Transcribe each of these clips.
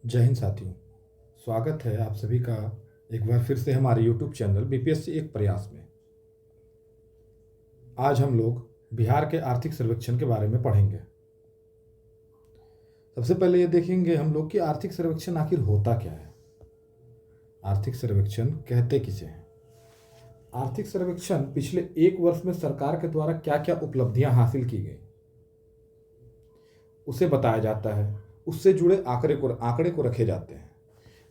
जय हिंद साथियों। स्वागत है आप सभी का एक बार फिर से हमारे यूट्यूब चैनल बीपीएससी एक प्रयास में। आज हम लोग बिहार के आर्थिक सर्वेक्षण के बारे में पढ़ेंगे। सबसे पहले ये देखेंगे हम लोग कि आर्थिक सर्वेक्षण आखिर होता क्या है, आर्थिक सर्वेक्षण कहते किसे हैं। आर्थिक सर्वेक्षण पिछले एक वर्ष में सरकार के द्वारा क्या क्या उपलब्धियां हासिल की गई उसे बताया जाता है, उससे जुड़े आंकड़े को रखे जाते हैं।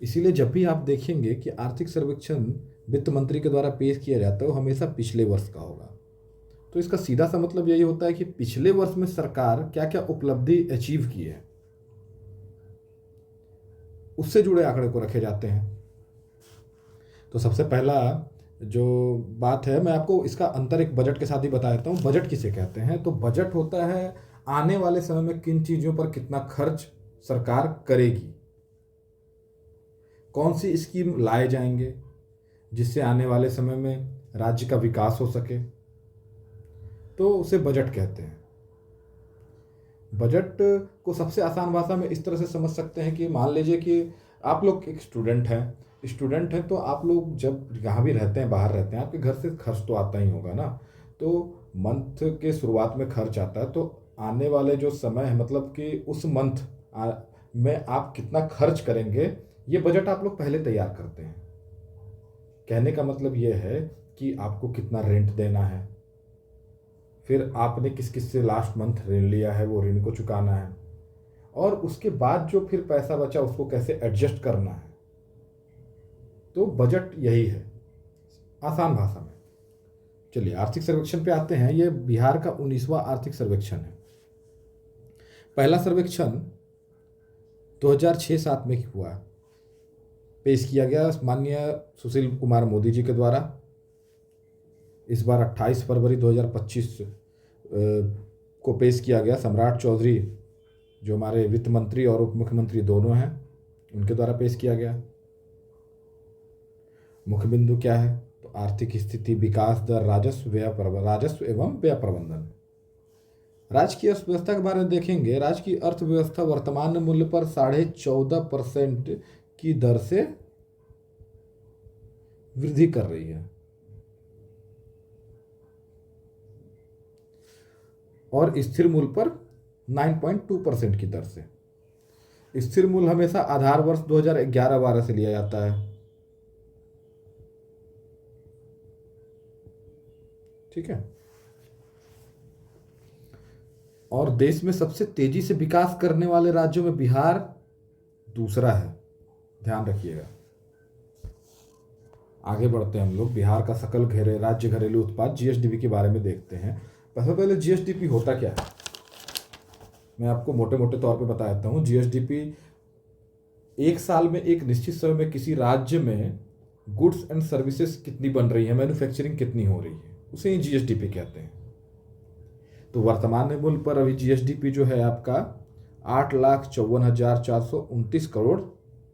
इसीलिए जब भी आप देखेंगे कि आर्थिक सर्वेक्षण वित्त मंत्री के द्वारा पेश किया जाता है वो हमेशा पिछले वर्ष का होगा। तो इसका सीधा सा मतलब यही होता है कि पिछले वर्ष में सरकार क्या क्या उपलब्धि अचीव की है उससे जुड़े आंकड़े को रखे जाते हैं। तो सबसे पहला जो बात है, मैं आपको इसका अंतर एक बजट के साथ ही बता देता हूँ। बजट किसे कहते हैं? तो बजट होता है आने वाले समय में किन चीज़ों पर कितना खर्च सरकार करेगी, कौन सी स्कीम लाए जाएंगे जिससे आने वाले समय में राज्य का विकास हो सके, तो उसे बजट कहते हैं। बजट को सबसे आसान भाषा में इस तरह से समझ सकते हैं कि मान लीजिए कि आप लोग एक स्टूडेंट हैं तो आप लोग जब यहाँ भी रहते हैं, बाहर रहते हैं, आपके घर से खर्च तो आता ही होगा ना। तो मंथ के शुरुआत में खर्च आता है, तो आने वाले जो समय है, मतलब कि उस मंथ में आप कितना खर्च करेंगे, ये बजट आप लोग पहले तैयार करते हैं। कहने का मतलब ये है कि आपको कितना रेंट देना है, फिर आपने किस किस से लास्ट मंथ ऋण लिया है, वो ऋण को चुकाना है, और उसके बाद जो फिर पैसा बचा उसको कैसे एडजस्ट करना है। तो बजट यही है आसान भाषा में। चलिए आर्थिक सर्वेक्षण पे आते हैं। ये बिहार का 19वां आर्थिक सर्वेक्षण है। पहला सर्वेक्षण 2006-07 में हुआ, पेश किया गया माननीय सुशील कुमार मोदी जी के द्वारा। इस बार 28 फरवरी 2025 को पेश किया गया। सम्राट चौधरी जो हमारे वित्त मंत्री और उप मुख्यमंत्री दोनों हैं, उनके द्वारा पेश किया गया। मुख्य बिंदु क्या है? तो आर्थिक स्थिति, विकास दर, राजस्व एवं व्यय प्रबंधन। राज्य की अर्थव्यवस्था के बारे में देखेंगे। राज्य की अर्थव्यवस्था वर्तमान मूल्य पर 14.5% की दर से वृद्धि कर रही है, और स्थिर मूल्य पर 9.2% की दर से। स्थिर मूल्य हमेशा आधार वर्ष 2011-12 से लिया जाता है, ठीक है। और देश में सबसे तेजी से विकास करने वाले राज्यों में बिहार दूसरा है, ध्यान रखिएगा। आगे बढ़ते हैं हम लोग। बिहार का सकल राज्य घरेलू उत्पाद जीएसडीपी के बारे में देखते हैं। सबसे पहले जीएसडीपी होता क्या है, मैं आपको मोटे मोटे तौर पे बता देता हूँ। जीएसडीपी एक साल में एक निश्चित समय में किसी राज्य में गुड्स एंड सर्विसेज कितनी बन रही है, मैन्युफैक्चरिंग कितनी हो रही है, उसे ही जीएसडीपी कहते हैं। तो वर्तमान मूल्य पर अभी जीएसडीपी जो है आपका 8,54,429 करोड़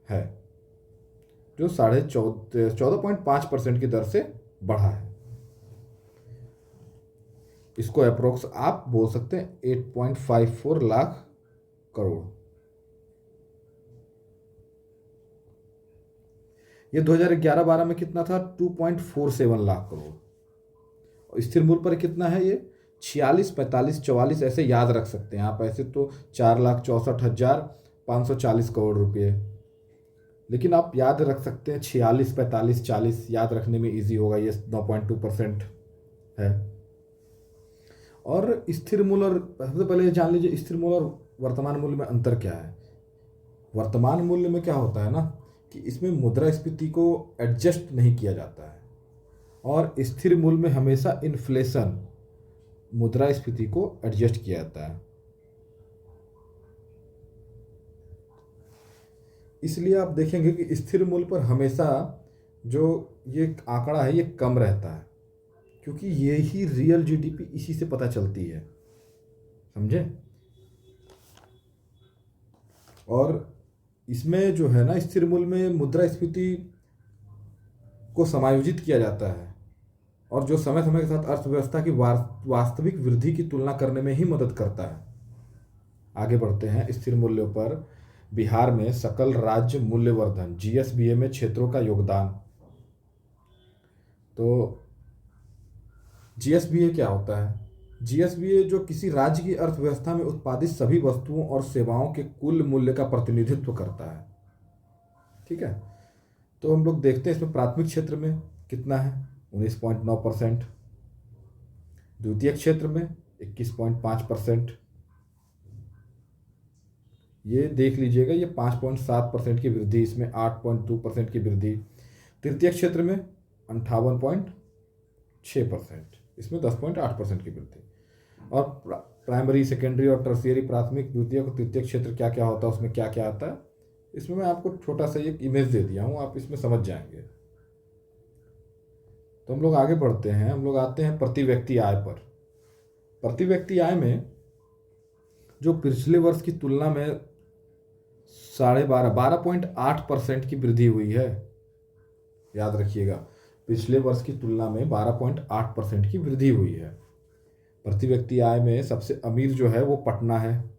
है, जो 14.5% की दर से बढ़ा है। इसको अप्रोक्स आप बोल सकते हैं 8.54 लाख करोड़। ये 2011-12 में कितना था? 2.47 लाख करोड़। और स्थिर मूल्य पर कितना है? ये 46, 45, 44 ऐसे याद रख सकते हैं आप। ऐसे तो 4,64,540 करोड़ रुपये, लेकिन आप याद रख सकते हैं 46, 45, 40 याद रखने में इजी होगा। ये 9.2% है। और स्थिर मूल्य, और सबसे पहले जान लीजिए स्थिर मूल्य और वर्तमान मूल्य में अंतर क्या है। वर्तमान मूल्य में क्या होता है ना कि इसमें मुद्रास्फीति को एडजस्ट नहीं किया जाता है, और स्थिर मूल्य में हमेशा इन्फ्लेशन, मुद्रास्फीति को एडजस्ट किया जाता है। इसलिए आप देखेंगे कि स्थिर मूल्य पर हमेशा जो ये आंकड़ा है ये कम रहता है, क्योंकि ये ही रियल जीडीपी इसी से पता चलती है, समझे। और इसमें जो है ना स्थिर मूल्य में मुद्रास्फीति को समायोजित किया जाता है, और जो समय समय के साथ अर्थव्यवस्था की वास्तविक वृद्धि की तुलना करने में ही मदद करता है। आगे बढ़ते हैं। स्थिर मूल्यों पर बिहार में सकल राज्य मूल्यवर्धन जीएसबीए में क्षेत्रों का योगदान। तो जीएसबीए क्या होता है? जीएसबीए जो किसी राज्य की अर्थव्यवस्था में उत्पादित सभी वस्तुओं और सेवाओं के कुल मूल्य का प्रतिनिधित्व करता है। ठीक है, तो हम लोग देखते हैं इसमें प्राथमिक क्षेत्र में कितना है, 19.9%। द्वितीय क्षेत्र में 21.5%। ये देख लीजिएगा, ये 5.7% की वृद्धि, इसमें 8.2% की वृद्धि। तृतीय क्षेत्र में 58.6%, इसमें 10.8% की वृद्धि। और प्राइमरी, सेकेंडरी और टर्शियरी, प्राथमिक, द्वितीय और तृतीय क्षेत्र क्या क्या होता है, उसमें क्या क्या आता है, इसमें मैं आपको छोटा सा एक इमेज दे दिया हूँ, आप इसमें समझ जाएंगे। तो हम लोग आगे बढ़ते हैं, हम लोग आते हैं प्रति व्यक्ति आय पर। प्रति व्यक्ति आय में जो पिछले वर्ष की तुलना में 12.8% की वृद्धि हुई है। याद रखिएगा, पिछले वर्ष की तुलना में 12.8% की वृद्धि हुई है। प्रति व्यक्ति आय में सबसे अमीर जो है वो पटना है,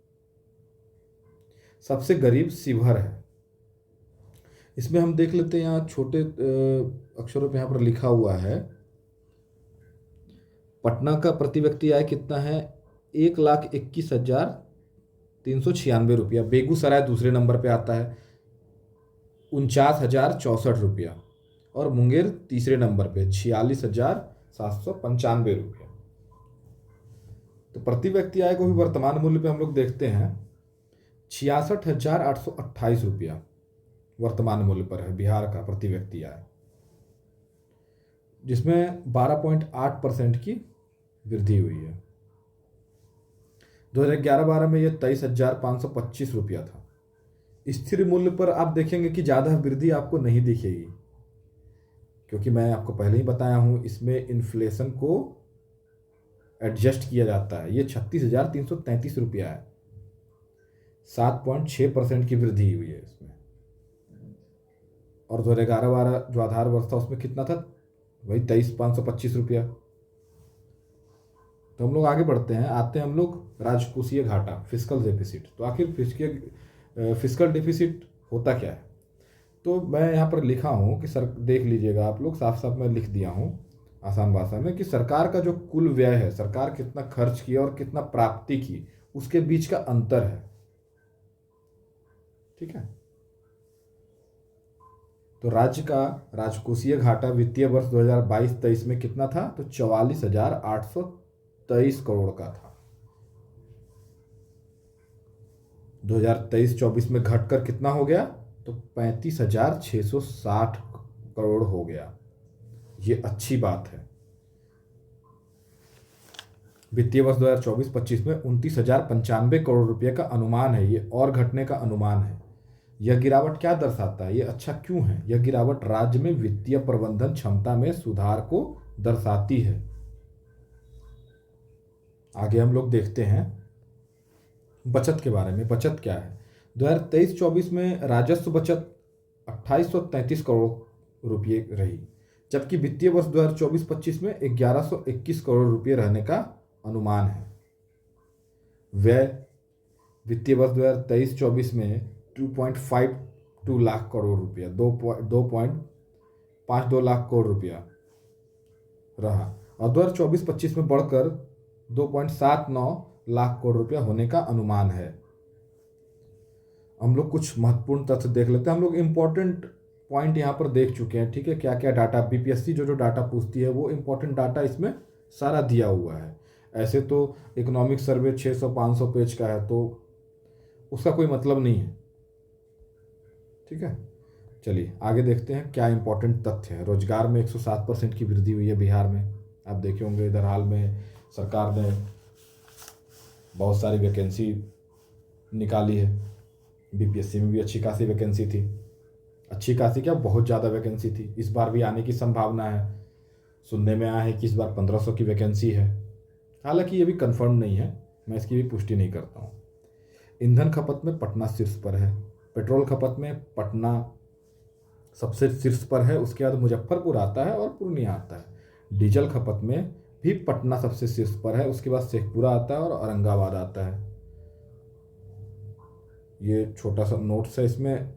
सबसे गरीब शिवहर है। इसमें हम देख लेते हैं, यहाँ छोटे अक्षरों पे यहाँ पर लिखा हुआ है, पटना का प्रति व्यक्ति आय कितना है, 1,21,396 रुपया। बेगूसराय दूसरे नंबर पे आता है 49,064 रुपया। और मुंगेर तीसरे नंबर पे 46,795 रुपया। तो प्रति व्यक्ति आय को भी वर्तमान मूल्य पे हम लोग देखते हैं, 66,828 रुपया वर्तमान मूल्य पर है बिहार का प्रति व्यक्ति आय, जिसमें 12.8% की वृद्धि हुई है। 2011-12 में यह 23,525 रुपया था। स्थिर मूल्य पर आप देखेंगे कि ज़्यादा वृद्धि आपको नहीं दिखेगी, क्योंकि मैं आपको पहले ही बताया हूँ इसमें इन्फ्लेशन को एडजस्ट किया जाता है। ये 36,333 रुपया है, 7.6% की वृद्धि हुई है इसमें। और 2011-12 जो आधार वर्ष था उसमें कितना था, वही 23,525 रुपया। तो हम लोग आगे बढ़ते हैं, आते हैं हम लोग राजकोषीय घाटा, फिस्कल डेफिसिट। तो आखिर फिस्कल डेफिसिट होता क्या है? तो मैं यहाँ पर लिखा हूँ कि सर, देख लीजिएगा आप लोग, साफ साफ मैं लिख दिया हूँ आसान भाषा में कि सरकार का जो कुल व्यय है, सरकार कितना खर्च किया और कितना प्राप्ति की, उसके बीच का अंतर है। ठीक है, तो राज्य का राजकोषीय घाटा वित्तीय वर्ष 2022-23 में कितना था, तो 44,823 करोड़ का था। 2023-24 में घटकर कितना हो गया, तो 35,660 करोड़ हो गया। ये अच्छी बात है। वित्तीय वर्ष 2024-25 में 29,095 करोड़ रुपए का अनुमान है, ये और घटने का अनुमान है। यह गिरावट क्या दर्शाता है, ये अच्छा क्यों है? यह गिरावट राज्य में वित्तीय प्रबंधन क्षमता में सुधार को दर्शाती है। आगे हम लोग देखते हैं बचत के बारे में। बचत क्या है? 2023-24 में राजस्व बचत 2,833 करोड़ रुपये रही, जबकि वित्तीय वर्ष 2024-25 में 1,121 करोड़ रुपये रहने का अनुमान है। व्यय वित्तीय वर्ष 2023-24 में 2.52 लाख करोड़ रुपया, 2.52 लाख करोड़ रुपया रहा, और 2024-25 में बढ़कर 2.79 लाख करोड़ रुपया होने का अनुमान है। हम लोग कुछ महत्वपूर्ण तथ्य देख लेते हैं। हम लोग इम्पोर्टेंट पॉइंट यहाँ पर देख चुके हैं। ठीक है, क्या क्या डाटा बीपीएससी जो डाटा पूछती है वो इम्पोर्टेंट डाटा इसमें सारा दिया हुआ है। ऐसे तो इकोनॉमिक सर्वे 600-500 पेज का है, तो उसका कोई मतलब नहीं है। ठीक है, चलिए आगे देखते हैं क्या इंपॉर्टेंट तथ्य है। रोजगार में 107% की वृद्धि हुई है बिहार में। आप देखे होंगे इधर हाल में सरकार ने बहुत सारी वैकेंसी निकाली है। बीपीएससी में भी अच्छी खासी वैकेंसी थी, अच्छी खासी क्या, बहुत ज़्यादा वैकेंसी थी। इस बार भी आने की संभावना है। सुनने में आया है कि इस बार 1,500 की वैकेंसी है। हालांकि ये भी कंफर्म नहीं है, मैं इसकी भी पुष्टि नहीं करता हूँ। ईंधन खपत में पटना शीर्ष पर है। पेट्रोल खपत में पटना सबसे शीर्ष पर है, उसके बाद मुजफ्फरपुर आता है और पूर्णिया आता है। डीजल खपत में भी पटना सबसे शीर्ष पर है, उसके बाद शेखपुरा आता है और औरंगाबाद आता है। ये छोटा सा नोट्स है, इसमें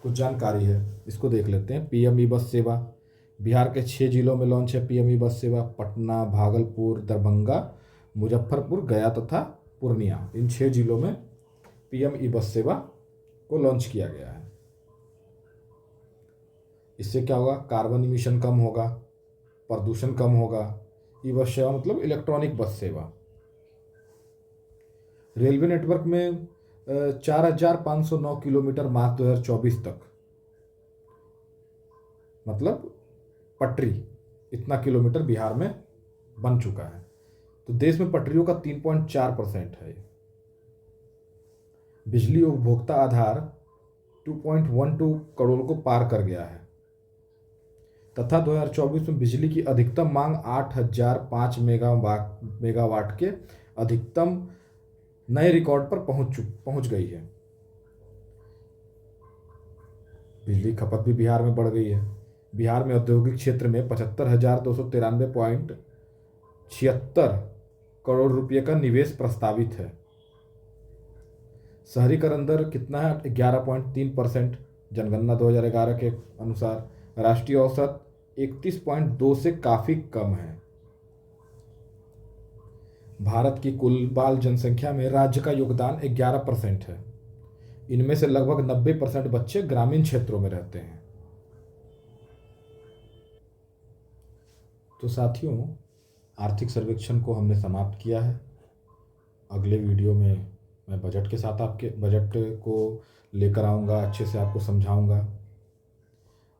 कुछ जानकारी है, इसको देख लेते हैं। पीएम ई बस सेवा बिहार के 6 जिलों में लॉन्च है। पीएम ई बस सेवा पटना, भागलपुर, दरभंगा, मुजफ्फरपुर, गया तथा पूर्णिया, इन 6 जिलों में पीएम ई बस सेवा को लॉन्च किया गया है। इससे क्या होगा? कार्बन इमिशन कम होगा, प्रदूषण कम होगा। ई बस सेवा मतलब इलेक्ट्रॉनिक बस सेवा। रेलवे नेटवर्क में 4,509 किलोमीटर मार्च 2024 तक, मतलब पटरी इतना किलोमीटर बिहार में बन चुका है। तो देश में पटरियों का 3.4% है। बिजली उपभोक्ता आधार 2.12 करोड़ को पार कर गया है तथा 2024 में बिजली की अधिकतम मांग 8,005 मेगावाट के अधिकतम नए रिकॉर्ड पर पहुंच गई है। बिजली खपत भी बिहार में बढ़ गई है। बिहार में औद्योगिक क्षेत्र में 75,293.76 करोड़ रुपए का निवेश प्रस्तावित है। शहरीकरण दर कितना है? 11.3%। जनगणना 2011 के अनुसार राष्ट्रीय औसत 31.2 से काफ़ी कम है। भारत की कुल बाल जनसंख्या में राज्य का योगदान 11% है। इनमें से लगभग 90% बच्चे ग्रामीण क्षेत्रों में रहते हैं। तो साथियों, आर्थिक सर्वेक्षण को हमने समाप्त किया है। अगले वीडियो में मैं बजट के साथ आपके बजट को लेकर आऊँगा, अच्छे से आपको समझाऊँगा।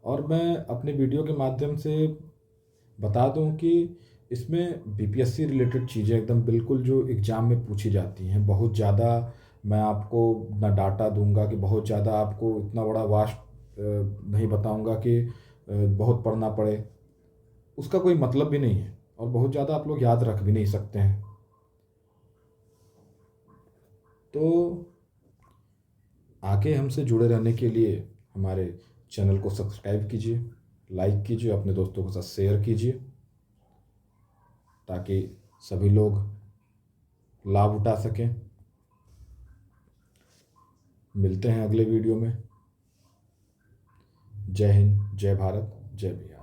और मैं अपने वीडियो के माध्यम से बता दूं कि इसमें बीपीएससी रिलेटेड चीज़ें एकदम बिल्कुल जो एग्ज़ाम में पूछी जाती हैं, बहुत ज़्यादा मैं आपको ना डाटा दूंगा कि बहुत ज़्यादा आपको इतना बड़ा वास्ट नहीं बताऊंगा कि बहुत पढ़ना पड़े, उसका कोई मतलब भी नहीं है और बहुत ज़्यादा आप लोग याद रख भी नहीं सकते हैं। तो आगे हमसे जुड़े रहने के लिए हमारे चैनल को सब्सक्राइब कीजिए, लाइक कीजिए, अपने दोस्तों के साथ शेयर कीजिए ताकि सभी लोग लाभ उठा सकें। मिलते हैं अगले वीडियो में। जय हिंद, जय भारत, जय बिहार।